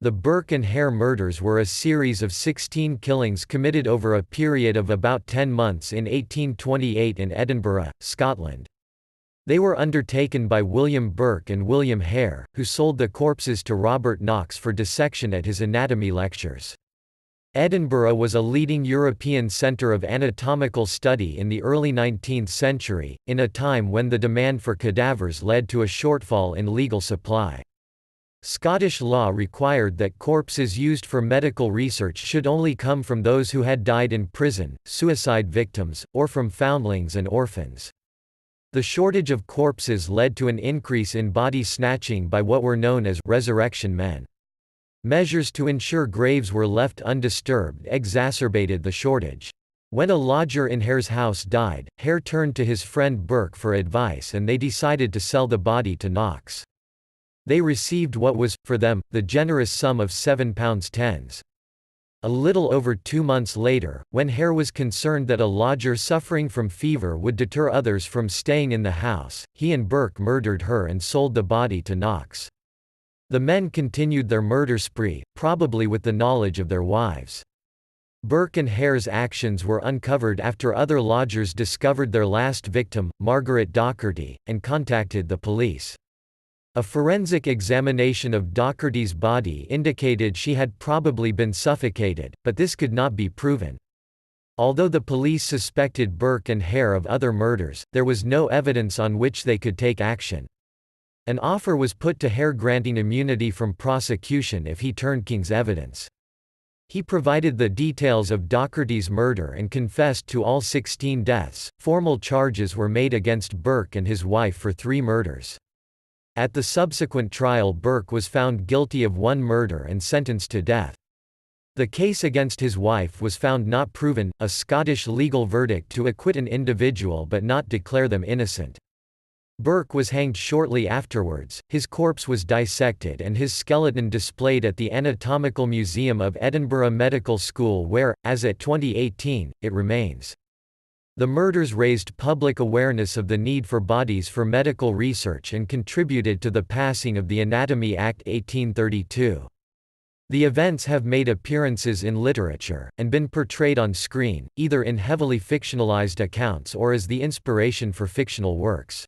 The Burke and Hare murders were a series of 16 killings committed over a period of about 10 months in 1828 in Edinburgh, Scotland. They were undertaken by William Burke and William Hare, who sold the corpses to Robert Knox for dissection at his anatomy lectures. Edinburgh was a leading European centre of anatomical study in the early 19th century, in a time when the demand for cadavers led to a shortfall in legal supply. Scottish law required that corpses used for medical research should only come from those who had died in prison, suicide victims, or from foundlings and orphans. The shortage of corpses led to an increase in body snatching by what were known as resurrection men. Measures to ensure graves were left undisturbed exacerbated the shortage. When a lodger in Hare's house died, Hare turned to his friend Burke for advice and they decided to sell the body to Knox. They received what was, for them, the generous sum of £7.10. A little over 2 months later, when Hare was concerned that a lodger suffering from fever would deter others from staying in the house, he and Burke murdered her and sold the body to Knox. The men continued their murder spree, probably with the knowledge of their wives. Burke and Hare's actions were uncovered after other lodgers discovered their last victim, Margaret Docherty, and contacted the police. A forensic examination of Docherty's body indicated she had probably been suffocated, but this could not be proven. Although the police suspected Burke and Hare of other murders, there was no evidence on which they could take action. An offer was put to Hare granting immunity from prosecution if he turned King's evidence. He provided the details of Docherty's murder and confessed to all 16 deaths. Formal charges were made against Burke and his wife for 3 murders. At the subsequent trial, Burke was found guilty of 1 murder and sentenced to death. The case against his wife was found not proven, a Scottish legal verdict to acquit an individual but not declare them innocent. Burke was hanged shortly afterwards, his corpse was dissected and his skeleton displayed at the Anatomical Museum of Edinburgh Medical School where, as at 2018, it remains. The murders raised public awareness of the need for bodies for medical research and contributed to the passing of the Anatomy Act 1832. The events have made appearances in literature, and been portrayed on screen, either in heavily fictionalized accounts or as the inspiration for fictional works.